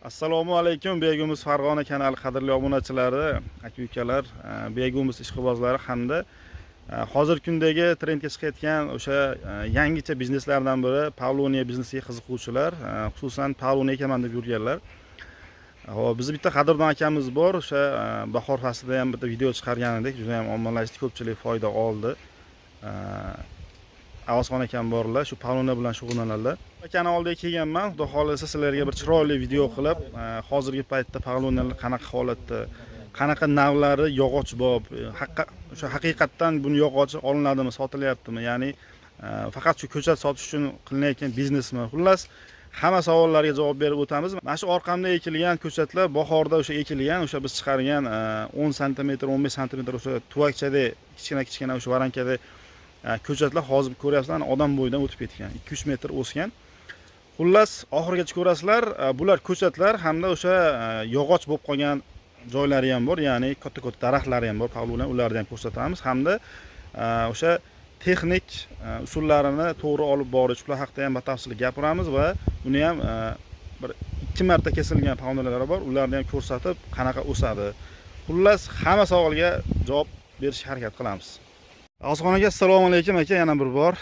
Assalomu alaykum Begumuz Farg'ona kanali qadrli obunachilari, aka-ukalar, Begumuz ishqibozlari hamda hozirgi kundagi trendga chiqayotgan o'sha yangicha bizneslardan biri Pavloniya biznesiga qiziquvchilar, xususan Pavloniya ekaman deb yurganlar. Hop, biz bitta qadrdon akamiz bor, o'sha bahor faslida ham bitta video chiqargan edik, juda ham ommalashdi, ko'pchilik foyda oldi. Avazxon akam borlar, shu Pavloniya bilan shug'ullanadilar. Akani oldiga kelganman, xudo xolasa sizlarga bir chiroyli video qilib, hozirgi paytda Pavloniyalar qanaqa holatda, qanaqa navlari yog'ochbob, o'sha haqiqatdan buni yog'ochi olinadimi, sotilyaptimi, ya'ni faqat shu ko'chat sotish uchun qilinayotgan biznesmi? Xullas, hamma savollarga javob berib o'tamiz. Mana shu orqamda ekilgan ko'chatlar bahorda o'sha ekilgan, o'sha biz chiqargan 10 sm, 15 sm o'sha tuvakchada, kichkina o'sha varankada ko'chatlar hozir ko'ryapsizlar, odam bo'yidan o'tib ketgan, 2-3 metr o'sgan. Xullas, oxirigacha ko'rasizlar, bular ko'chatlar hamda o'sha yog'och bo'lib qolgan joylari ham bor, ya'ni katta-katta daraxtlari ham bor. Pavloniya ularni ham ko'rsatamiz hamda o'sha texnik usullarini to'g'ri olib borish, ular haqida ham batafsil gapiramiz va buni ham bir 2 marta kesilgan pavloniyalar bor, ularni ham ko'rsatib, qanaqa o'sadi. Xullas, hamma savolga javob berishga harakat qilamiz. Avazxonaga assalomu alaykum aka, yana bir bor.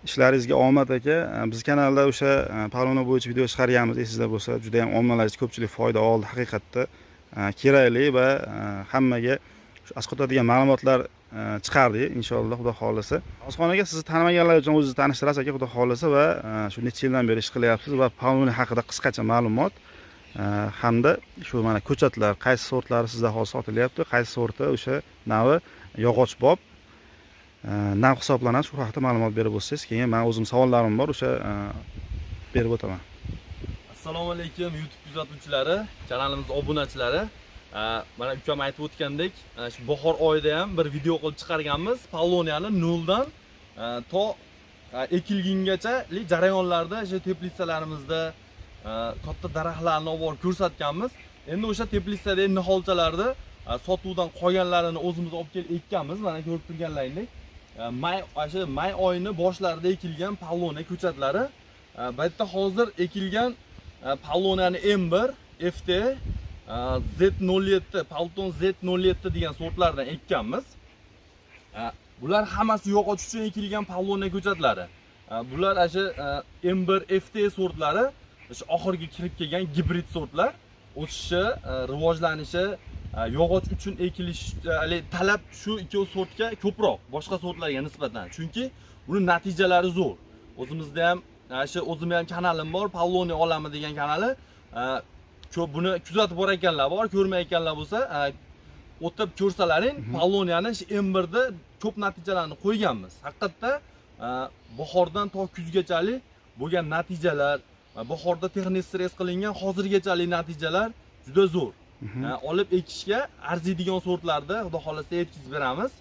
Ishlaringizga omad aka. Biz kanalda o'sha Pavloniya bo'yicha video chiqarganmiz, esingizda bo'lsa, juda ham ommalashdi, ko'pchilik foyda oldi, haqiqatda kerakli va hammaga asqotadigan ma'lumotlar chiqardik, inshaalloh, xudo xolasa. Avazxonaga sizni tanimaganlar uchun o'zingizni tanishtirasiz aka, xudo xolasa, va shu necha yildan beri ish qilyapsiz va Pavloniya haqida qisqacha ma'lumot hamda shu mana ko'chatlar qaysi sortlari sizda hozir sotilyapti, qaysi sorti o'sha navi yog'ochbob nav hisoblanadi, shu haqida ma'lumot berib o'tsangiz, keyin men o'zim savollarim bor, o'sha berib o'taman. Assalomu alaykum YouTube kuzatuvchilari, kanalimiz obunachilari. Mana ukam aytib o'tgandek, shu bahor oyida ham bir video qilib chiqarganmiz. Pavloniyani noldan to ekilgungacha jarayonlarda o'sha teplitsalarimizda katta daraxtlarni olib borib ko'rsatganmiz. Endi o'sha teplitsadagi niholchalarda sotuvdan qolganlarini o'zimiz olib kelib ekkanmiz. Mana ko'rib turganlaringdek, may oyini boshlarida ekilgan Pavloniya ko'chatlari. Bu yerda hozir ekilgan Pavloniyani M1, FT, Z07, Palton Z07 degan sortlardan ekkanmiz. Bular hammasi yog'och uchun ekilgan Pavloniya ko'chatlari. Bular o'sha M1, FT sortlari, o'sha oxirgi kirib kelgan gibrid sortlar. O'sishi, rivojlanishi, yog'och uchun ekilish talab shu ikki sortga ko'proq boshqa sortlarga nisbatan. Chunki buni natijalari zo'r. O'zimizda ham o'zim ham kanalim bor, Pavloniya olami degan kanali. Ko'p buni kuzatib bor ekanlar bor, ko'rmayotganlar bo'lsa, o'tib ko'rsalaring, Pavloniyani M1da ko'p natijalarni qo'yganmiz. Haqiqatda bahordan to kuzgachalik bo'lgan natijalar, bahorda texnik stress qilingan hozirgachalik natijalar juda zo'r. Olib ekishga arziydigan sortlarda xudo xolasa yetkazib beramiz.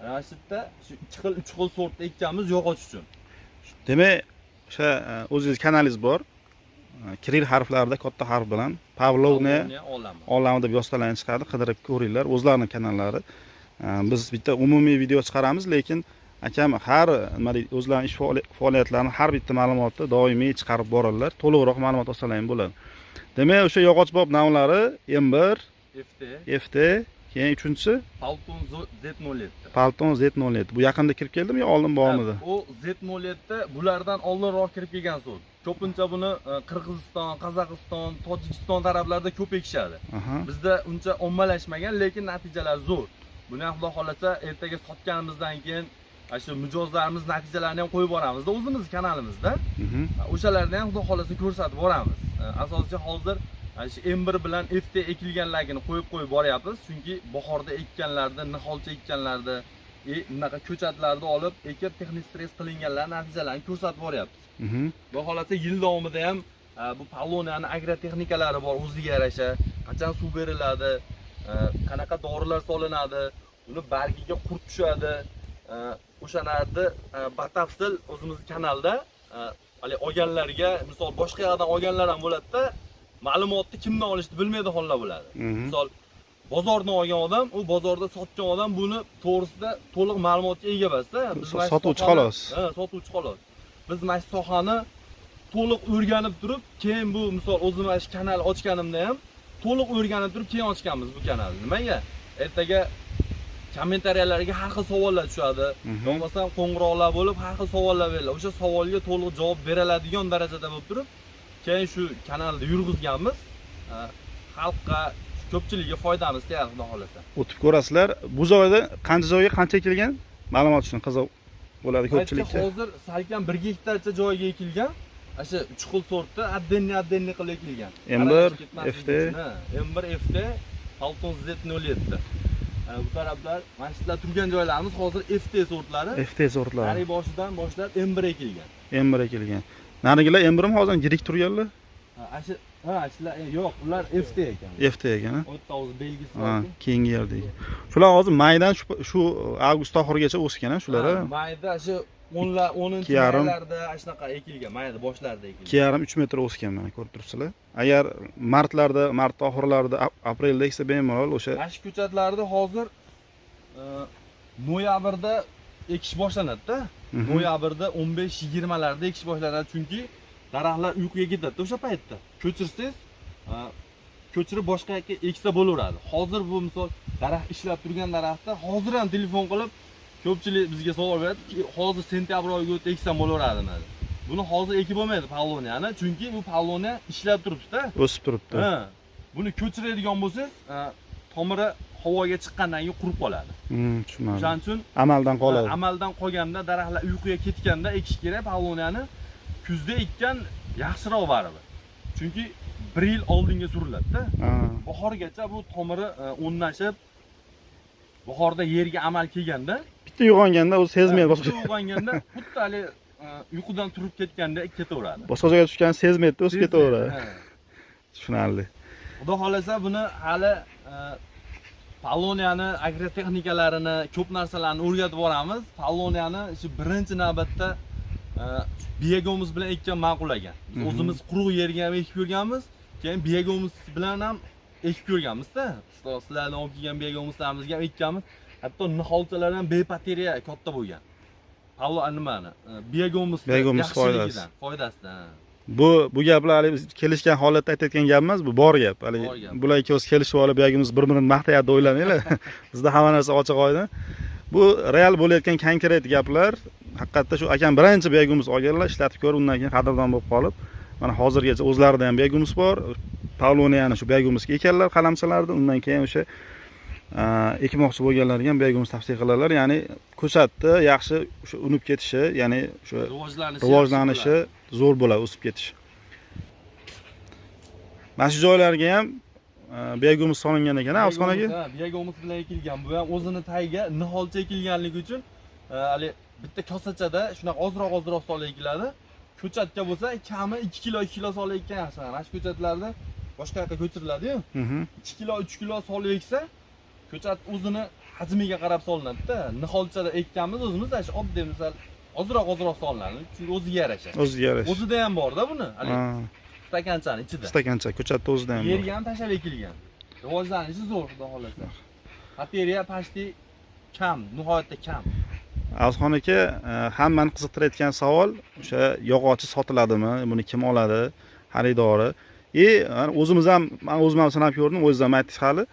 Mana shu yerda shu 2 xil, 3 xil sortda ekkanmiz yog'och uchun. Demak, o'sha o'zingiz kanalingiz bor. Kiril harflarida katta harf bilan Pavloniya olami deb yoztalanib chiqadi, qidirib ko'ringlar, o'zlarining kanallari. Biz bitta umumiy video chiqaramiz, lekin akam har o'zlarining ish faoliyatlarini har bitta ma'lumotni doimiy chiqarib boradilar. To'liqroq ma'lumot olsalaring bo'ladi. Demak, o'sha yog'ochbob navlari M1, FT, keyin uchinchisi Palton Z07. Palton Z07. Bu yaqinda kirib keldimi yo oldin bormidi? U Z07 bulardan oldinroq kirib kelgan sort. Ko'pincha buni Qirg'iziston, Qozog'iston, Tojikiston taraflarida ko'p ekishadi. Bizda uncha ommalashmagan, lekin natijalar zo'r. Buni xudo xolasa ertaga sotganimizdan keyin shu mijozlarimiz natijalarini ham qo'yib boramiz-da o'zimiz kanalimizda. O'shalarni ham xudo xolasa ko'rsatib boramiz. Asosiy hozir shu M1 bilan FT ekilganligini qo'yib boryapmiz, chunki bahorda ekkanlarda, niholcha ekkanlarda, bunaqa ko'chatlarni olib ekib texnik stress qilinganlar natijalarini ko'rsatib boryapmiz. Xudo xolasa yil davomida ham bu Pavloniyani agrotexnikalari bor, o'ziga yarasha, qachon suv beriladi, qanaqa dorilar solinadi, uni bargiga qurt tushadi, o'shalarni batafsil o'zimizning kanalda olganlarga, misol boshqa yerdan olganlar ham bo'ladi-da, ma'lumotni kimdan olishni bilmaydi hollar bo'ladi. Misol bozordan olgan odam, u bozorda sotgan odam buni to'g'risida to'liq ma'lumotga ega emas-da. Sotuvchi xolos. Sotuvchi xolos. Biz mana shu sohani to'liq o'rganib turib, keyin bu misol o'zim mana shu kanal ochganimda ham to'liq o'rganib turib keyin ochganmiz bu kanalni. Nimaga? Ertaga kommentariyalarga har xil savollar tushadi. Bo'lmasam qo'ng'iroqlar bo'lib, har xil savollar beriladi. O'sha savolga to'liq javob beriladigan darajada bo'lib turib, keyin shu kanalni yurg'izganmiz. Xalqqa, ko'pchilikka foydamiz tegadi, xudo xolasa. O'tib ko'rasizlar. Bu joyda qancha joyga qancha ekilgan? Ma'lumot uchun qiziq bo'ladi ko'pchilikka. Hozir salkam 1 gektarcha joyga ekilgan. O'sha 3 xil sortda addenni qilib ekilgan. M1 FT, M1 FT 6Z07. Bu taraflar, mana shular turgan joylarimiz hozir FT sortlari. FT sortlari. Nari boshidan boshlab M1 ekilgan. M1 ekilgan. Narigilar M1 mi hozir yirik turganlar? Shular yo'q, ular FT ekan. FT ekan. O'tda o'zi belgisi bor. ekan. Keyingi yerdagi. Shular hozir maydan shu avgust oxirigacha o'sgan, shular. Mayda shu 10-oylarda shunaqa ekilgan, mayda boshlarda ekilgan. 2,5-3 metr o'sgan, mana ko'rib turibsizlar. Agar mart oxirlarida, aprelda eksa bemalol o'sha. Mana shu ko'chatlarni hozir noyabrda ekish boshlanadi-da. Noyabrda 15-20larda ekish boshlanadi, chunki daraxtlar uyquga ketadi o'sha paytda. Ko'chirsangiz, ko'chirib boshqa yoqqa eksa bo'laveradi. Hozir bu misol daraxt ishlab turgan daraxtda hozir ham telefon qilib ko'pchilik bizga savol beradi, hozir sentyabr oyiga o'tib eksam bo'laveradimi dedi. Buni hozir ekib bo'lmaydi pavloniyani, chunki bu pavloniya ishlab turibdi-da. O'sib turibdi. Buni ko'chiradigan bo'lsangiz, tomiri havoga chiqqandan keyin qurib qoladi. Tushunarli. Shuning uchun amaldan qoladi. Amaldan qolganda daraxtlar uyquga ketganda ekish kerak pavloniyani. Kuzda ekkan yaxshiroq baribir. Chunki 1 yil oldinga suriladi-da. Bahorgacha bu tomiri o'rnashib, bahorda yerga amal kelganda, bitta uyg'onganda o'zi sezmaydi boshqa. Uyg'onganda xuddi hali uyqudan turib ketganda ketaveradi. Boshqa joyga tushganini sezmaydi, o'zi ketaveradi. Tushunarli. Xudo xolasa buni hali pavloniyani agrotexnikalarini, ko'p narsalarni o'rgatib boramiz. Pavloniyani shu birinchi navbatda biyagimiz bilan ekkan ma'qullagan. Biz o'zimiz quruq yerga ham ekib ko'rganmiz, keyin biyagimiz bilan ham ekib ko'rganmiz-da. Sizlarning olib kelgan biyagimizlarimizga ham ekkanmiz. Hatto niholchalar ham bepateriya katta bo'lgan. Nimani? Biyagimiz foydasidan. Bu gaplar hali biz kelishgan holatda aytayotgan gapimiz, bu bor gap. Hali bular ikkovsi kelishib olib, biyagimiz bir-birini maqtayapti o'ylamanglar. Bizda hamma narsa ochiq-oydin. Bu real bo'layotgan konkret gaplar. Haqiqatda shu akam birinchi biyagimiz olganlar, ishlatib ko'rib, undan keyin qadrdon bo'lib qolib, mana hozirgacha o'zlarida ham biyagimiz bor. Pavloniyani shu biyagimizga ekanlar qalamchalarda, undan keyin o'sha ekmoqchi bo'lganlarga ham biyagimiz tavsiya qiladilar. Ya'ni ko'chatni yaxshi o'sha unib ketishi, ya'ni o'sha rivojlanishi zo'r bo'ladi, o'sib ketishi. Mana shu joylarga ham biyagimiz solingan ekan, Avsxonaga. Biyagimiz bilan ekilgan. Bu ham o'zini tagiga niholcha ekilganligi uchun hali bitta kosachada shunaqa ozroq solib ekiladi. Ko'chatga bo'lsa kami 2 kilo solib ekkan yaxshi. Mana shu ko'chatlarda boshqa yoqqa ko'chiriladi-yu. 2 kilo 3 kilo solib eksa, ko'chat o'zini hajmiga qarab solinadi-da. Niholchada ekkanmiz o'zimiz shu oddiy misol ozroq solinadi, chunki o'ziga yarasha. O'zida ham bor-da buni. Hali stakanchani ichida. Stakancha ko'chatda o'zida ham bor. Yerga ham tashlab ekilgan. Rivojlanishi zo'r, xudo xolasa. Bateriya pashti kam, nihoyatda kam. Avsxon aka, hammani qiziqtirayotgan savol o'sha yog'ochi sotiladimi? Buni kim oladi? Xaridori. O'zimiz ham, men o'zim ham sinab ko'rdim, o'zim ham aytdik hali.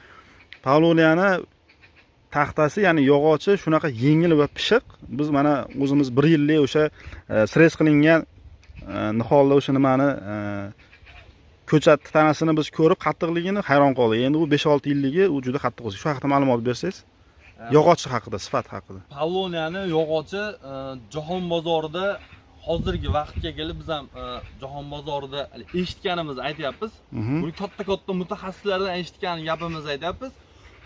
Pavloniyani taxtasi, ya'ni yog'ochi shunaqa yengil va pishiq. Biz mana o'zimiz 1 yillik o'sha stres qilingan niholda o'sha nimani ko'chat tanasini biz ko'rib qattiqligini hayron qoldik. Endi u 5-6 yilligi u juda qattiq o'zi. Shu haqida ma'lumot bersangiz? Yog'ochi haqida, sifat haqida. Pavloniyani yog'ochi jahon bozorida hozirgi vaqtga kelib biz ham jahon bozorida eshitganimizni aytyapmiz. Buni katta mutaxassislardan eshitgan gapimizni aytyapmiz.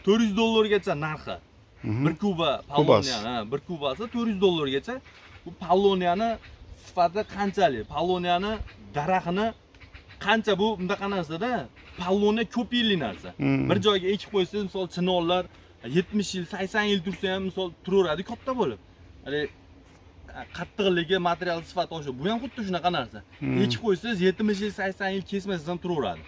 $400 narxi. 1 kuba pavloniyani, 1 kubasi $400 Bu pavloniyani sifati qanchalik? Pavloniyani daraxtini qancha bu bundaqa narsada? Pavloniya ko'p yillik narsa. Bir joyga ekib qo'ysangiz, misol chinonlar 70 yil, 80 yil tursa ham misol turaveradi katta bo'lib. Hali qattiqligi, material sifati o'sha. Bu ham xuddi shunaqa narsa. Ekib qo'ysangiz 70 yil, 80 yil kesmasiz ham turaveradi.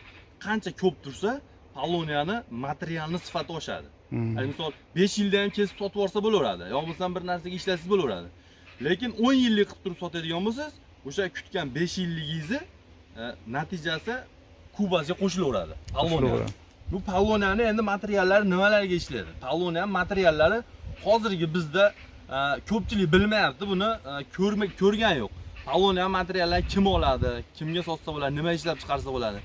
Qancha ko'p tursa, pavloniyani materialni sifati oshadi. Hali misol 5 yilda ham kesib sotib olsa bo'laveradi. Yo bo'lmasam bir narsaga ishlatsangiz bo'laveradi. Lekin 10 yillik qilib turib sotadigan bo'lsangiz, o'sha kutgan 5 yilligingizni natijasi kubasiga qo'shilaveradi. Palloniya. Bu palloniyani endi materiallari nimalarga ishlaydi? Palloniya materiallari hozirgi bizda ko'pchilik bilmayapti, buni ko'rgan yo'q. Palloniya materiallarni kim oladi, kimga sotsa bo'ladi, nima ishlab chiqarsa bo'ladi.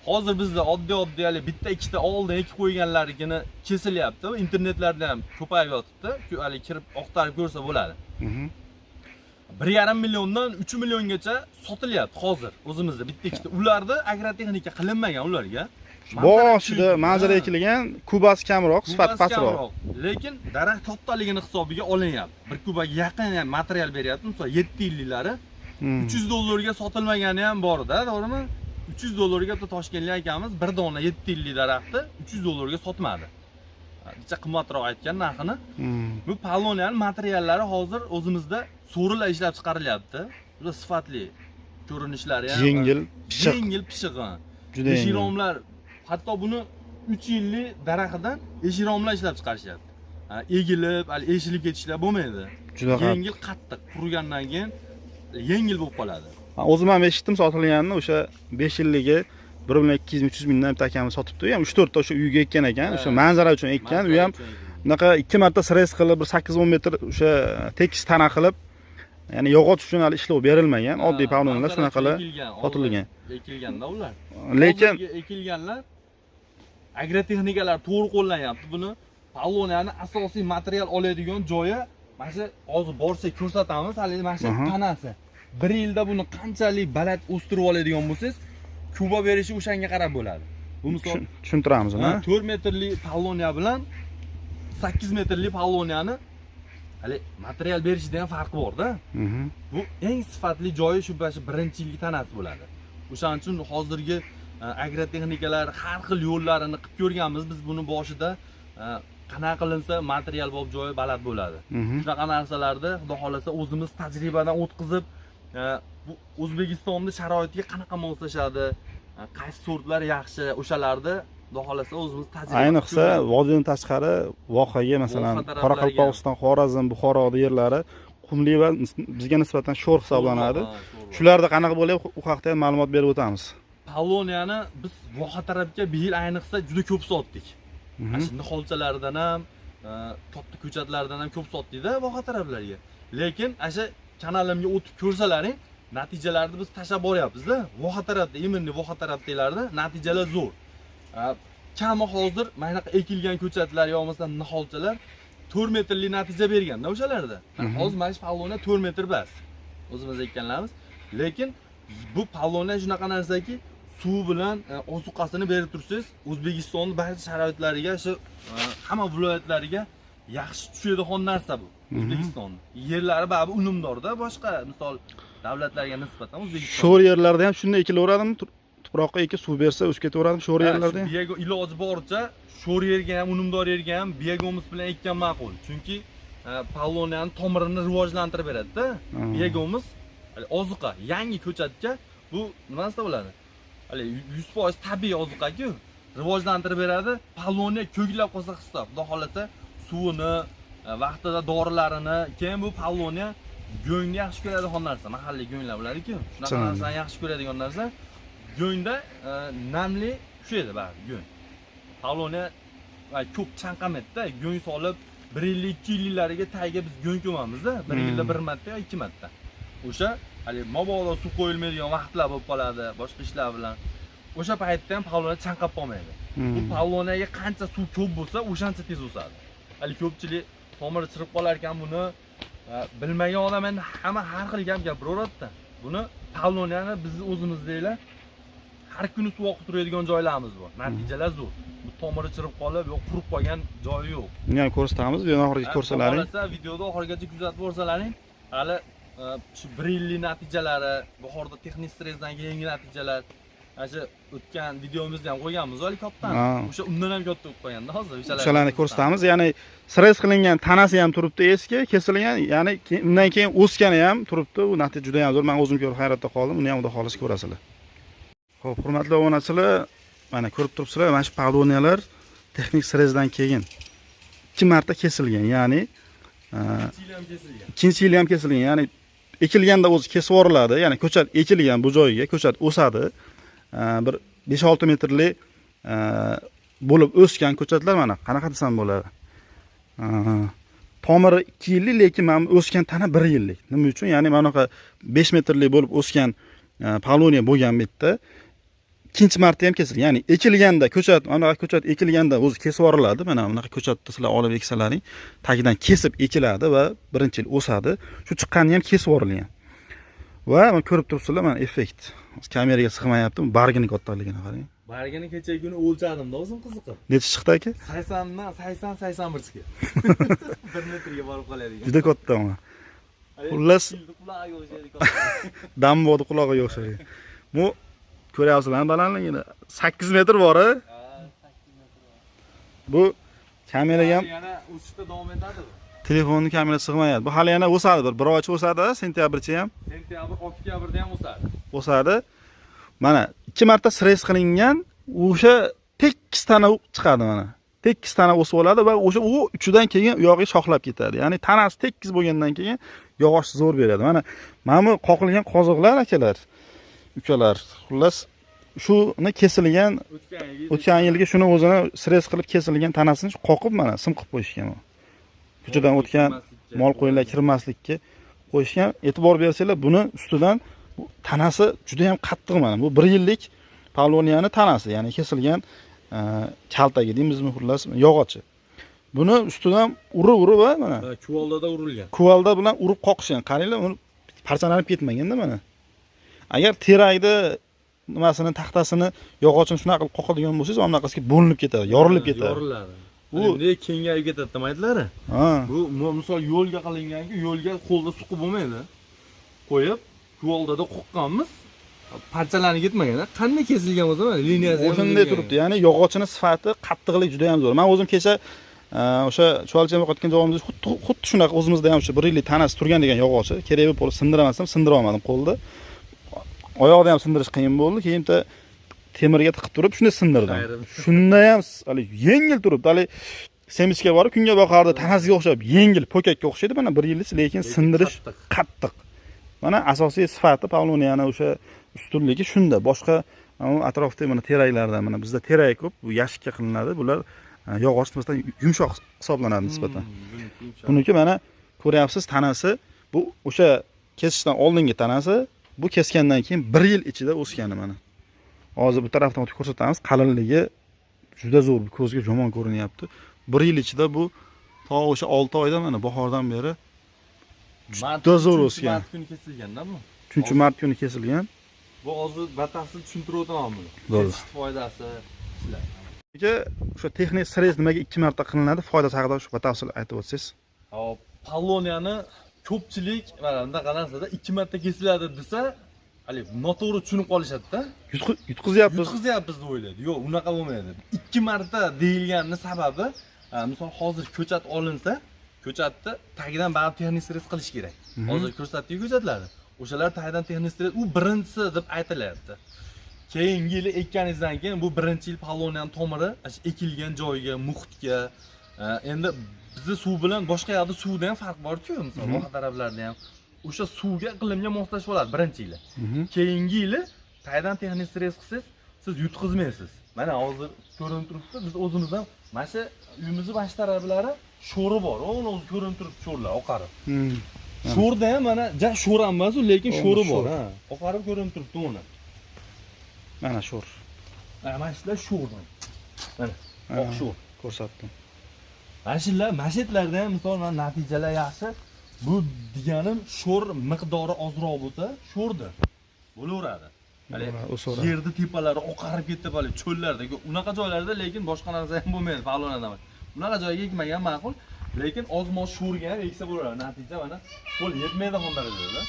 Hozir bizda oddiy bitta ikkita oldin ekib qo'yganlarigini kesilyapti. Internetlarda ham ko'payib yotibdi. Hali kirib oqtarib ko'rsa bo'ladi. 1,5 milliondan 3 milliongacha sotilyapti hozir o'zimizda bitta ikkita. Ularda agrotexnika qilinmagan ularga. Boshida manzara ekilgan, kubasi kamroq, sifati pastroq. Lekin daraxt kattaligini hisobiga olinyapti. Bir kubaga yaqin material beryapti. Masalan, 7 yilliklari $300 ga sotilmagani ham bor-da, to'g'rimi? $300 ga Toshkentlik akamiz bir dona 7 yillik daraxtni $300 ga sotmadi. Bitta qimmatroq aytgan narxini. Bu palloniyaning materiallari hozir o'zimizda so'rilar ishlab chiqarilyapti. Juda sifatli ko'rinishlari ham yengil, pishiq. Juda eshiromlar, hatto buni 3 yillik daraxtdan eshiromlar ishlab chiqarishyapti. Egilib, hali eshilib ketishlar bo'lmaydi. Juda yengil, qattiq qurigandan keyin yengil bo'lib qoladi. O'zim ham eshitdim sotilganini, o'sha 5 yilligi 1,200,000-300 mingdan bitta akamiz sotibdi. U ham 3-4 ta o'sha uyga ekkan ekan, o'sha manzara uchun ekkan. U ham bunaqa 2 marta sres qilib, bir 8-10 metr o'sha tekis tana qilib, ya'ni yog'och uchun hali ishlov berilmagan, oddiy palloniyalar shunaqalar sotilgan. Ekilganda ular. Lekin ekilganlar agrotexnikalar to'g'ri qo'llanyapti. Buni palloniyani asosiy material oladigan joyi mana shu hozir borsak ko'rsatamiz, hali mana shu tanasi. 1 yilda buni qanchalik baland o'stirib oladigan bo'lsangiz, kuba berishi o'shanga qarab bo'ladi. Bu misol tushuntiramiz uni. 4 metrli palloniya bilan 8 metrli palloniyani hali material berishida ham farqi bor-da. Bu eng sifatli joyi shu birinchi yilgi tanasi bo'ladi. O'shaning uchun hozirgi agrotexnikalar har xil yo'llarini qilib ko'rganmiz. Biz buni boshida qanaqa qilinsa material bo'lib joyi baland bo'ladi. Shunaqa narsalarni xudo xolasa o'zimiz tajribadan o'tkazib, bu O'zbekistonning sharoitiga qanaqa moslashadi, qaysi sortlar yaxshi, o'shalarni xudo xolasa o'zimiz tajriba. Ayniqsa vodiydan tashqari vohaga, masalan, Qoraqalpog'iston, Xorazm, Buxoro yerlari qumli va bizga nisbatan sho'r hisoblanadi. Shularda qanaqa bo'lyapti, u haqda ham ma'lumot berib o'tamiz. Palloniyani biz voha tarafga bir yil ayniqsa juda ko'p sotdik. Shu niholchalardan ham, katta ko'chatlardan ham ko'p sotdik-da voha taraflarga. Lekin o'sha kanalimga o'tib ko'rsalaring, natijalarni biz tashab boryapmiz-da. Voha tarafda, iminni voha tarafdagilarda natijalar zo'r. Kami hozir mana shu ekilgan ko'chatlar yo bo'lmasa niholchalar 4 metrli natija berganda o'shalarda. Hozir mana shu palloniya 4 metr bas. O'zimiz ekkanlarimiz. Lekin bu palloniya shunaqa narsaki, suv bilan ozuqasini berib tursangiz, O'zbekistonning ba'zi sharoitlariga, shu hamma viloyatlariga yaxshi tushadigan narsa bu. O'zbekistonning yerlari baribir unumdor-da, boshqa misol davlatlarga nisbatan O'zbekiston. Sho'r yerlarda ham shunday ekilaveradimi? Tuproqqa ekib suv bersa o'sib ketaveradimi sho'r yerlarda? Iloji boricha sho'r yerga ham, unumdor yerga ham biogomuz bilan ekkan ma'qul. Chunki palloniyaning tomirini rivojlantirib beradi-da. Biogomuz ozuqa, yangi ko'chatga bu nimasi bo'ladi? Hali 100% tabiiy ozuqa-ku, rivojlantirib beradi. Palloniya ko'klab qolsa hisob, xudo xolasa suvini, vaqtida dorilarini, keyin bu palloniya go'ngni yaxshi ko'radigan narsa, mahalliy go'nglar bo'ladi-ku. Shunaqa narsani yaxshi ko'radigan narsa. Go'ngda namli tushadi baribir go'ng. Palloniya ko'p chanqamaydi-da, go'ng solib 1 yillik, 2 yilliklariga tayga biz go'ng ko'mamiz-da, 1 yilda 1 marta yo 2 marta. O'sha hali mabodo suv qo'yilmaydigan vaqtlar bo'lib qoladi, boshqa ishlar bilan. O'sha paytda ham palloniya chanqab qolmaydi. Bu palloniyaga qancha suv ko'p bo'lsa, o'shancha tez o'sadi. Hali ko'pchilik tomiri chirib qolar ekan buni bilmagan odam endi hamma har xil gap gapiraveradi-da. Buni palloniyani biz o'zimizdaglar har kuni suv oqib turadigan joylarimiz bor. Natijalar zo'r. Bu tomiri chirib qolib, yo'q qurib qolgan joyi yo'q. Buni ham ko'rsatamiz, videoni oxiriga ko'rsalaring. Xohlasa videoda oxirigacha kuzatib borsalaring, hali shu 1 yillik natijalari, bahorda texnik stressdan keyingi natijalar, shu o'tgan videomizda ham qo'yganmiz helikopterdan. O'sha undan ham katta bo'lib qolganda hozir o'shalarni ko'rsatamiz. Ya'ni stress qilingan tanasi ham turibdi eski, kesilgan, ya'ni undan keyin o'sgani ham turibdi. Bu natija juda ham zo'r. Men o'zim ko'rib hayratda qoldim. Uni ham xudo xolasa ko'rasizlar. Xo'p, hurmatli obunachilar, mana ko'rib turibsizlar, mana shu palloniyalar texnik stressdan keyin 2 marta kesilgan, ya'ni ikkinchi yili ham kesilgan. Ya'ni ekilganda o'zi kesib yuboriladi. Ya'ni ko'chat ekilgan bu joyiga ko'chat o'sadi. Bir 5-6 metrli bo'lib o'sgan ko'chatlar mana qanaqa desam bo'ladi. Tomiri 2 yillik, lekin mana o'sgan tana 1 yillik. Nima uchun? Ya'ni mana bunaqa 5 metrli bo'lib o'sgan pavloniya bo'lgan bu yerda ikkinchi marta ham kesilgan. Ya'ni ekilganda ko'chat, mana ko'chat ekilganda o'zi kesib yuboriladi. Mana bunaqa ko'chatni sizlar olib eksalaring, tagidan kesib ekiladi va birinchi yil o'sadi. Shu chiqqanini ham kesib yuborilgan. Va mana ko'rib turibsizlar, mana effekt. Kameraga sig'mayapti, bargini kattaligini qarang. Bargini kecha kuni o'lchadim-da o'zim qiziqib. Necha chiqdi aka? 80 dan 81 chiqdi. 1 metrga borib qoladigan. Juda katta mana. Xullas qulog'iga o'xshaydi. Dambodi qulog'iga o'xshaydi. Bu ko'ryapsizlarmi balandligini? 8 metr bor-a? Bu kameraga ham yana o'sishda davom etadi. Telefonni kamerasi sig'mayapti. Bu hali yana o'sadi, bir oycha o'sadi, sentyabrcha ham. Sentyabr, oktyabrda ham o'sadi. O'sadi. Mana 2 marta stres qilingan, o'sha tekis tana chiqadi mana. Tekis tana o'sib oladi va o'sha u uchidan keyin u yog'iga shoxlab ketadi. Ya'ni tanasi tekis bo'lgandan keyin yog'och zo'r beradi. Mana bu qoqilgan qoziqlar akalar, ukalar. Xullas shuni kesilgan o'tgan yilgi shuni o'zini stres qilib kesilgan tanasini qoqib mana sim qilib qo'yishgan. Ko'chadan o'tgan mol qo'yinlar kirmaslikka qo'yishgan. E'tibor bersanglar, buni ustidan tanasi juda ham qattiq mana. Bu 1 yillik pavloniyani tanasi, ya'ni kesilgan kaltagi deymizmi, xullas yog'ochi. Buni ustidan urib va mana Kuvaldada urilgan. Kuvalda bilan urib qoqishgan. Qaranglar, uni parchalanib ketmaganda mana. Agar terakni nimasini, taxtasini, yog'ochini shunaqa qilib qoqadigan bo'lsangiz, mana bunaqasiga bo'linib ketadi, yorilib ketadi. Yoriladi. Bu kengayib ketadi demaydilar. Bu misol yo'lga qilinganki, yo'lga qo'lda suqib bo'lmaydi. Qo'yib, kuvaldada qoqqanmiz, parchalanib ketmagan. Qanday kesilgan bo'lsa, mana liniyasi ham shunday turibdi. Ya'ni yog'ochini sifati, qattiqligi juda ham zo'r. Men o'zim kecha o'sha chuvalcham yo'qotgan joyimizda xuddi shunaqa o'zimizda ham o'sha 1 yillik tanasi turgan degan yog'ochi. Kerak bo'lib sindiramasam, sindira olmadim qo'lda. Oyoqda ham sindirish qiyin bo'ldi. Keyin temirga tiqib turib shuni sindirdim. Shunda ham hali yengil turibdi. Hali semichga borib kunga boqardi, tanasiga o'xshab yengil, po'kakka o'xshaydi. Mana 1 yillik, lekin sindirish qattiq. Mana asosiy sifati pavloniyani o'sha ustunligi shunda. Boshqa atrofda mana teraklardan, mana bizda terak ko'p, bu yashikka qilinadi. Bular yog'och nisbatan yumshoq hisoblanadi nisbatan. Buniki mana ko'ryapsiz, tanasi bu o'sha kesishdan oldingi tanasi, bu kesgandan keyin 1 yil ichida o'sgani mana. Hozir bu tarafdan o'tib ko'rsatamiz. Qalinligi juda zo'r, ko'zga yomon ko'rinyapti. 1 yil ichida bu to o'sha 6 oyda mana bahordan beri juda zo'r o'sgan. Mart kuni kesilganda bu. 3-mart kuni kesilgan. Bu hozir batafsil tushuntirib o'taman buni. Bo'ldi. Foydasi shular. O'sha texnik stres nimaga 2 marta qilinadi? Foydasi haqida shu batafsil aytib o'tsangiz. Hop, pavloniyani ko'pchilik mana bunaqa narsada 2 marta kesiladi desa, hali noto'g'ri tushunib qolishadi-da. Yutqizyapmiz deb o'ylaydi. Yo'q, unaqa bo'lmaydi. 2 marta deyilganining sababi, misol hozir ko'chat olinsa, ko'chatni tagidan baribir texnik stres qilish kerak. Hozir ko'rsatdik ko'chatlarni. O'shalar tagidan texnik stres u birinchisi deb aytilyapti. Keyingi yili ekkaningizdan keyin bu birinchi yil pavloniyaning tomiri ekilgan joyiga, muhitga, endi bizning suv bilan boshqa yoqda suvda ham farq bor-ku, misol boshqa taraflarda ham o'sha suvga, iqlimga moslashib oladi birinchi yili. Keyingi yili tagidan texnik stres qilsangiz, siz yutqizmaysiz. Mana hozir ko'rinib turibdi, biz o'zimiz ham mana shu uyimizning bosh taraflari sho'ri bor. O'ni o'zi ko'rinib turibdi, sho'rlar oqarib. Sho'rda ham mana sho'r ham emas, lekin sho'ri bor, ha. Oqarib ko'rinib turibdi uni. Mana sho'r. Mana shular sho'r. Mana oq sho'r ko'rsatdim. Mana shular masjidlarda ham misol natijalar yaxshi. Bu deganim sho'r miqdori ozroq bo'lsa, sho'rdir. Bo'laveradi. Hali yerda tepalari oqarib ketdi, hali cho'llarda, unaqa joylarda lekin boshqa narsa ham bo'lmaydi, pavloniyada. Unaqa joyga ekmagan ma'qul, lekin ozmoz sho'rga ham eksa bo'laveradi. Natija mana qo'l yetmaydi darajada.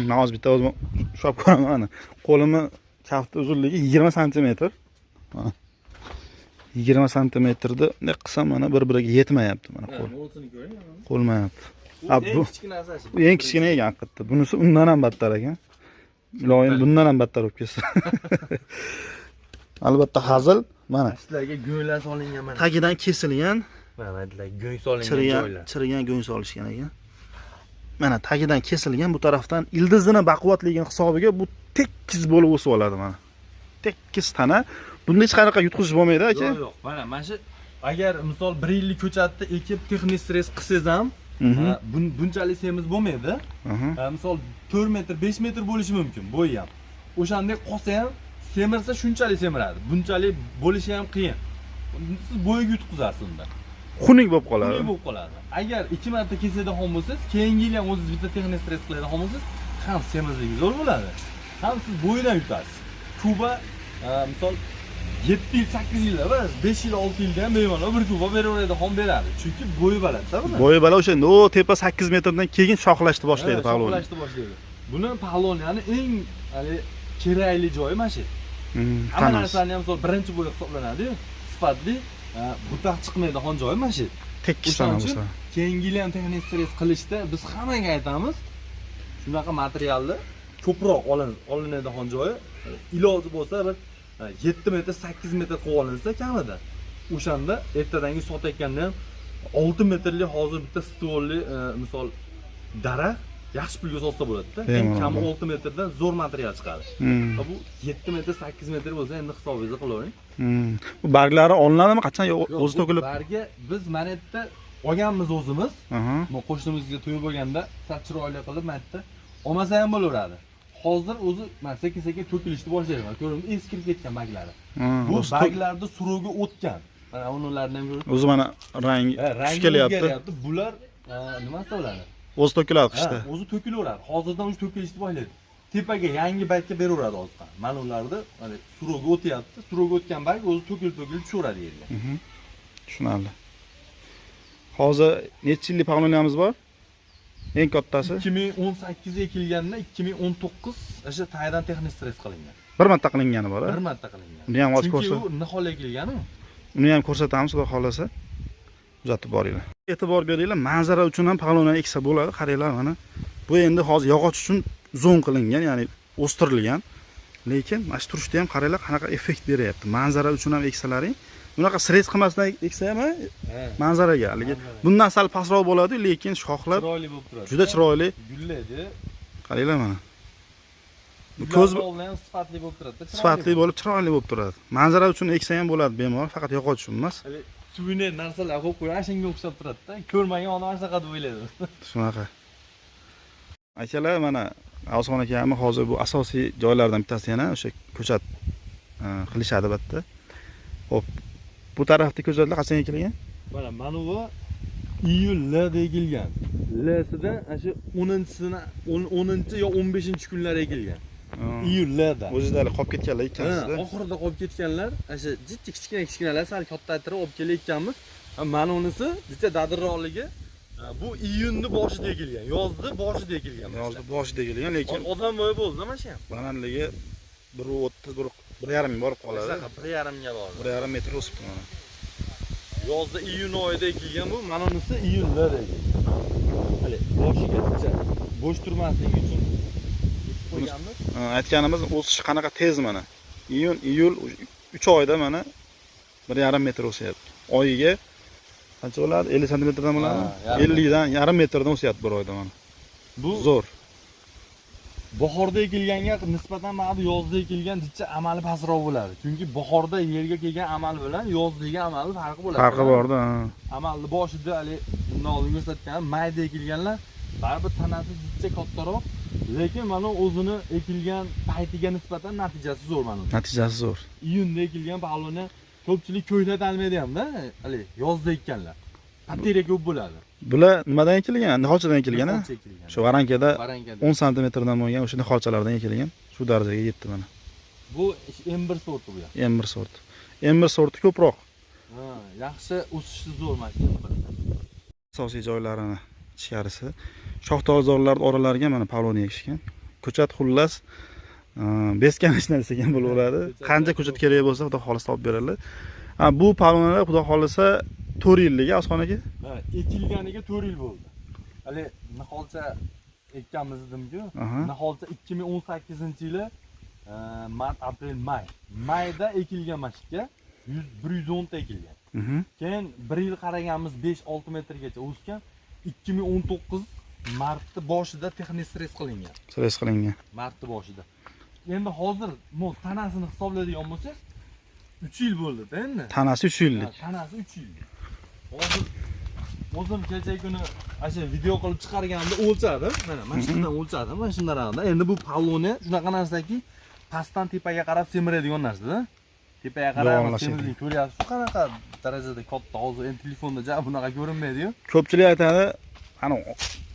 Men hozir bitta o'zim ushlab ko'raman mana. Qo'limni kafti uzunligi 20 sm. 20 sm-da ne qilsam mana bir-biriga yetmayapti mana qo'l. Qo'lmayapti. Bu eng kichkina ekan haqiqatda. Bunisi undan ham battar ekan. Iloyim bundan ham battar bo'lib ketsa. Albatta hazil mana. Sizlarga go'nglar solingan mana. Tagidan kesilgan. Mana dedilar, go'ng solingan joylar. Chirigan go'ng solishgan ekan. mana tagidan kesilgan, bu tarafdan ildizini baquvvatligini hisobiga bu tekis bo'lib o'sib oladi mana. Tekis tana. Bunda hech qanaqa yutqizish bo'lmaydi aka. Yo'q. Mana shu agar misol 1 yillik ko'chatni ekib texnik stress qilsangiz ham bunchalik semiz bo'lmaydi. Misol 4 metr, 5 metr bo'lishi mumkin bo'yi ham. O'shanday qolsa ham semirsa shunchalik semiradi. Bunchalik bo'lishi ham qiyin. Siz bo'yiga yutqizasiz unda. Xunuk bo'lib qoladi. Xunuk bo'lib qoladi. Agar 2 marta kesadigan bo'lsangiz, keyingi yil ham o'zingiz bitta texnik stress qiladigan bo'lsangiz, ham semizligi zo'r bo'ladi. Ham siz bo'yidan yutasiz. Kuba misol 7 yil, 8 yilda emas, 5 yil, 6 yilda ham bemalol bir kuba beraveradi, xom beradi. Chunki bo'yi balandda buni. Bo'yi baland o'shanda o tepa 8 metrdan keyin shoxlashni boshlaydi pavlon. Shoxlashni boshlaydi. Buni pavloniyani eng kerakli joyi mana shu. Hamma narsani ham misol birinchi bo'yi hisoblanadi-yu, sifatli, butaq chiqmaydigan joyi mana shu. Tekis tana bo'lsa. Keyingi yil ham texnik stress qilishda biz hammaga aytamiz, shunaqa materialni ko'proq olinadigan joyi iloji bo'lsa bir 7 metr, 8 metr qilib olinsa kamida. O'shanda ertadangi sotayotganda ham 6 metrli hozir bitta stolli misol daraxt yaxshi pulga sotsa bo'ladi-da. Eng kami 6 metrdan zo'r material chiqadi. Bu 7 metr, 8 metr bo'lsa endi hisobingizni qilavering. Bu barglari olinadimi? Qachon o'zi to'kilib? Barga biz mana bu yerda olganmiz o'zimiz. Bu qo'shnimizga to'y bo'lganda sal chiroyli qilib mana bu yerda olmasa ham bo'laveradi. Hozir o'zi mana sekin-sekin to'kilishni boshlaydi. Ko'rinib, eskirib ketgan baglari. Bu baglarda suruvga o'tgan. Mana ularni ham ko'ring. O'zi mana rangi tushib kelyapti. Bular nima bo'ladi? O'zi to'kiladi qishda. O'zi to'kilaveradi. Hozirdan o'zi to'kilishni boshlaydi. Tepaga yangi baytga beraveradi hozir. Mana ularda mana suruvga o'tyapti. Suruvga o'tgan bayt o'zi to'kilib tushaveradi yerga. Tushunarli. Hozir necha yillik pavloniyamiz bor? Eng kattasi 2018 ekilganda 2019 o'sha taydan texnik stress qilingan. Bir marta qilingani bor-a? Bir marta qilingan. Uni ham hozir ko'rsatamiz. Chunki u nihol ekilgani. Uni ham ko'rsatamiz, xudo xolasa. Kuzatib boringlar. E'tibor beringlar, manzara uchun ham pavloniyani eksa bo'ladi. Qaranglar mana. Bu endi hozir yog'och uchun zo'n qilingan, ya'ni o'stirilgan. Lekin mana shu turishda ham qaranglar qanaqa effekt beryapti. Manzara uchun ham eksalaring, bunaqa stress qilmasdan eksa ham manzaraga haligi bundan sal pastroq bo'ladi, lekin shoxlar chiroyli bo'lib turadi. Juda chiroyli. Gullaydi. Qaranglar mana. Bu ko'z bilan sifatli bo'lib turadi. Sifatli bo'lib, chiroyli bo'lib turadi. Manzara uchun eksa ham bo'ladi bemalol, faqat yog'och uchun emas. Suvini narsalar qo'yib qo'ygan, shunga o'xshab turadi-da. Ko'rmagan odam shunaqa deb o'ylaydi. Shunaqa. Akalar mana Avson akami hozir bu asosiy joylardan bittasi yana o'sha ko'chat qilishadi albatta. Xo'p, bu tarafdagi ko'chatlar qachon ekilgan? Mana bu iyulda ekilgan. Lsida shu 10 yo 15-kunlar ekilgan. Iyulda. O'zingizlar qolib ketganlar ikkalasida. Oxirida qolib ketganlar, o'sha jitti kichkina-kichkinalar sal kattaytirib olib kelayotganmiz. Mana unisi jitta dadirroqligi bu iyunni boshida ekilgan, yozda boshida ekilgan. Yozda boshida ekilgan, lekin odam bo'yi bo'ldi mana shu ham. Balandligi 1.30 1.5 borib qoladi. 1.5 ga bordi. 1.5 metr o'sibdi mana. Yozda iyun oyida ekilgan bu, mana unisi iyulda ekilgan. Hali boshiga jicha bo'sh turmasligi uchun qo'yganmiz. Aytganimiz o'sishi qanaqa tez mana. Iyul 3 oyda mana 1.5 metr o'syapti. Oyiga qancha bo'ladi? 50 santimetrdan bo'ladi. 50 dan yarim metrdan o'syapti bir oyda mana. Bu zo'r. Bahorda ekilganga nisbatan mana bu yozda ekilgan jicha amali pastroq bo'ladi. Chunki bahorda yerga kelgan amal bilan yozdagi amali farqi bo'ladi. Farqi bor-da. Amalni boshida hali bundan oldin ko'rsatgan mayda ekilganlar baribir tanasi jicha kattaroq, lekin mana o'zini ekilgan paytiga nisbatan natijasi zo'r mana. Natijasi zo'r. Iyunda ekilgan pavlonni ko'pchilik ko'ylata olmaydi ham-da, hali yozda ekkanlar. Patera ko'p bo'ladi. Bular nimadan ekilgan? Niholchadan ekilgan-a? Shu varankada 10 santimetrdan bo'lgan o'sha niholchalardan ekilgan. Shu darajaga yetdi mana. Bu M1 sorti bu ham. M1 sorti. M1 sorti ko'proq. Yaxshi o'sishi zo'r mana M1. Asosiy joylarini ichkarisi. Shoxdorlarning oralariga mana pavloniya ekishgan. Ko'chat xullas beskan hech narsa degan bo'laveradi. Qancha ko'chat kerak bo'lsa, xudo xolisa topib beradilar. Bu pavlonlar xudo xolisa 4 yillik Osmon aka. Ekilganiga 4 yil bo'ldi. Hali niholcha ekkanmiz dedim-ku. Niholcha 2018-yili mart, aprel, may. Mayda ekilgan mashqqa 110 ta ekilgan. Keyin 1 yil qaraganmiz 5-6 metrgacha o'sgan. 2019 martni boshida texnik stress qilingan. Stress qilingan. Martni boshida. Endi hozir bu tanasini hisoblaydigan bo'lsangiz 3 yil bo'ldi-da endi. Tanasi 3 yillik. Tanasi 3 yil. Hozir o'zim kecha kuni asha video qilib chiqarganimda o'lchadim. Mana shundan o'lchadim, mana shundan raqamda. Endi bu palloni shunaqa narsaki, pastdan tepaga qarab semiradigan narsa-da. Tepaga qarab semirishni ko'ryapsiz, qanaqa darajada katta. Hozir endi telefonda ja bunaqa ko'rinmaydi-yu. Ko'pchilik aytadi, ana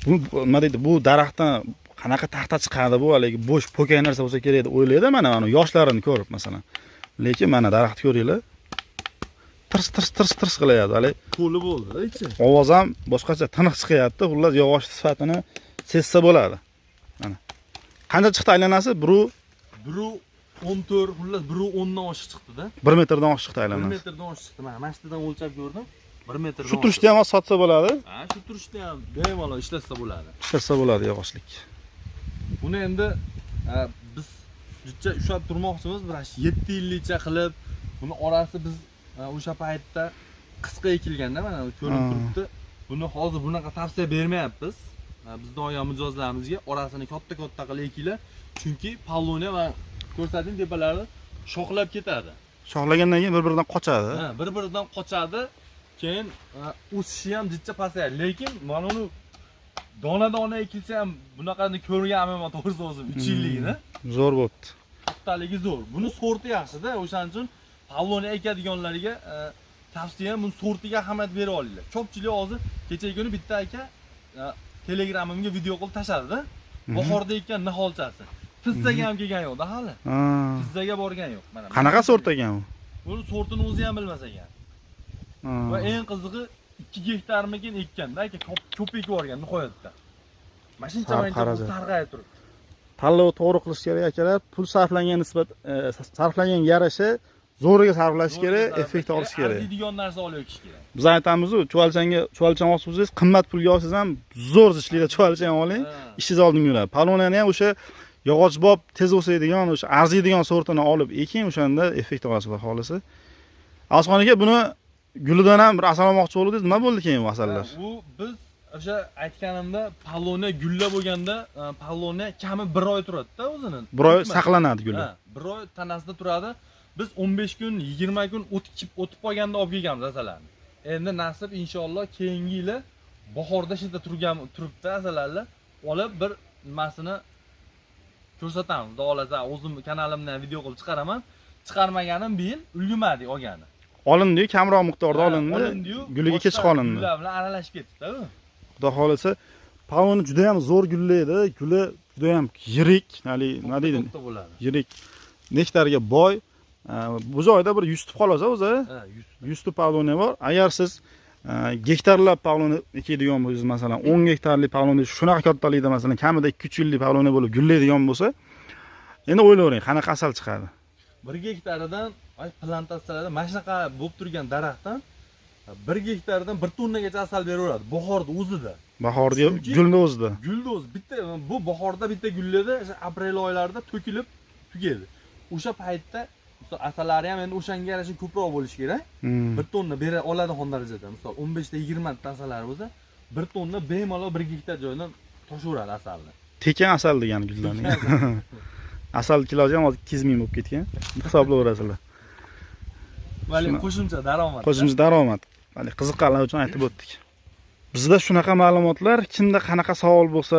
bu nima deydi, bu daraxtdan qanaqa taxta chiqadi bu, haligi bo'sh po'kay narsa bo'lsa kerak deb o'ylaydi mana yoshlarini ko'rib masalan. Lekin mana daraxt ko'ringlar. Tirs qilyapti, hali qo'li bo'ldi ichi. Ovoz ham boshqacha tiniq chiqyapti. Xullas yog'och sifatini sezsa bo'ladi. Mana. Qancha chiqdi aylanasi? 1.14, xullas 1.10 dan oshiq chiqdi-da. 1 metrdan oshiq chiqdi aylanasi. 1 metrdan oshiq chiqdi. Mana shundan o'lchab ko'rdim. 1 metrdan. Shu turishda ham sotsa bo'ladi. Ha, shu turishda ham bemalol ishlatsa bo'ladi. Ishlatsa bo'ladi yog'ochlik. Buni endi biz juda ushlab turmoqchimiz, bir 7 yillikcha qilib, buni orasi biz o'sha paytda qisqa ekilganda mana ko'rinib turibdi. Buni hozir bunaqa tavsiya bermayapmiz. Biz doim mijozlarimizga orasini katta-katta qilib ekinglar, chunki palloniya va ko'rsating tepalari shoxlab ketadi. Shoxlagandan keyin bir-biridan qochadi. Ha, bir-biridan qochadi. Keyin o'sishi ham jicha pasayadi. Lekin mana uni dona ekilsa ham bunaqani ko'rganman men to'g'risi o'zim 3 yilligini. Zo'r bo'pti. Kattaligi zo'r. Buni sorti yaxshi-da, o'shaning uchun palloni ekadiganlarga tavsiyam buni sortiga ahamiyat bera olinglar. Ko'pchilik hozir kecha kuni bitta aka Telegramimga video qilib tashladi-da. Bahorda ekkan niholchasi. Tizzaga ham kelgan yo'q-da hali. Tizzaga borgan yo'q. Mana. Qanaqa sort ekan u? Buni sortini o'zi ham bilmas ekan. Va eng qizig'i 2 gektarmikin ekkan-da aka, ko'p ekib yuborgan nihoyatda. Mashincha sarg'ayib turibdi. Tanlov to'g'ri qilish kerak akalar. Pul sarflangan nisbat sarflangan yarasha zo'riga sarflash kerak, effekt olish kerak. Arziydigan narsa olib o'tish kerak. Biz aytamiz-ku, chuvalchang olmoqchi bo'lsangiz, qimmat pulga olsangiz ham zo'r zishlikda chuvalchang oling, ishingiz oldin yuradi. Palloniyani ham o'sha yog'ochbob tez o'saydigan, o'sha arziydigan sortini olib eking, o'shanda effekt olasiz xohlasa. Asxon aka, buni gulidan ham bir asal olmoqchi bo'ldingiz, nima bo'ldi keyin bu asallar? U biz o'sha aytganimda palloniya gulla bo'lganda, palloniya kami 1 oy turadi-da o'zini. 1 oy saqlanadi guli. Ha, 1 oy tanasida turadi. Biz 15 kun, 20 kun o'tib qolganda olib kelganmiz asalarni. Endi nasib inshaalloh keyingi yili bahorda shunda turibdi asalarlar. Olib bir nimasini ko'rsatamiz. Xudo o'zim kanalimdan video qilib chiqaraman. Chiqarmaganim bu yil ulgurmadik olgani. Olindi-yu, kamroq miqdorda olindi. Guliga kech qolindi. Gullar bilan aralashib ketdi-da u. Xudo xolasa, palloni juda ham zo'r gullaydi. Guli juda ham yirik, nima deydi? Yirik. Nektarga boy. Bu joyda bir 100 tup qolsa o'zi. 100 tup palloniya bor. Agar siz gektarlab palloni ekadigan bo'lsangiz, masalan 10 gektarlik palloni shunaqa kattalikda masalan kamida 2-3 yillik palloniya bo'lib gullaydigan bo'lsa, endi o'ylayvering, qanaqa asal chiqadi. 1 gektaridan plantatsiyalarda mana shunaqa bo'lib turgan daraxtdan 1 gektaridan 1 tonnagacha asal beraveradi bahorda o'zida. Bahorda gulni o'zida. Gulni o'zi bitta bu bahorda bitta gullaydi, aprel oylarida to'kilib tugaydi. O'sha paytda asallari ham endi o'shanga yarasha ko'proq bo'lishi kerak. 1 tonna bera oladigan darajada. Misol 15 ta 20 ta asalari bo'lsa, 1 tonna bemalol 1 gektar joydan toshaveradi asalni. Tekin asal degani gullarning. Asal kilosi ham hozir 200 ming bo'lib ketgan. Hisoblayverasizlar. Vali qo'shimcha daromad. Qo'shimcha daromad. Vali qiziqqanlar uchun aytib o'tdik. Bizda shunaqa ma'lumotlar, kimda qanaqa savol bo'lsa,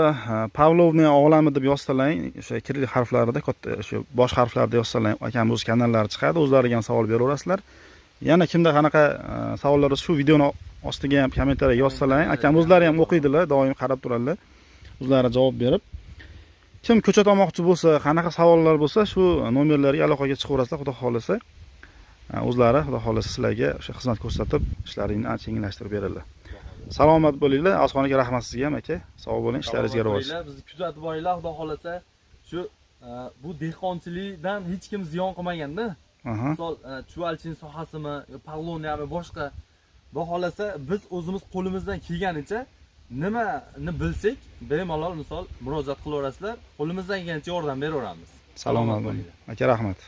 Pavlovniya olami deb yozsalang, o'sha kirlik harflarida, katta shu bosh harflarda yozsalang, akam o'z kanallari chiqadi, o'zlariga ham savol beraverasizlar. Yana kimda qanaqa savollar bo'lsa, shu videoni ostiga ham kommentariya yozsalang, akam o'zlari ham o'qiydilar, doim qarab turadilar. O'zlari javob berib, kim ko'chat olmoqchi bo'lsa, qanaqa savollar bo'lsa, shu nomerlarga aloqaga chiqaverasizlar, xudo xolasa. O'zlari xudo xolasa sizlarga o'sha xizmat ko'rsatib, ishlaringni ancha yengillashtirib beradilar. Salomat bo'linglar. Osxonaga rahmat sizga ham aka. Sog' bo'ling, ishlaringizga rivoj. Bizni kuzatib olinglar, xudo xolasa. Shu bu dehqonchilikdan hech kim ziyon qilmaganda. Misol, chuvalchilik sohasimi, palloniyami, boshqa xudo xolasa biz o'zimiz qo'limizdan kelganicha nimani bilsak, bemalol misol murojaat qilaverasizlar. Qo'limizdan kelgancha yordam beraveramiz. Salomat bo'ling. Aka rahmat.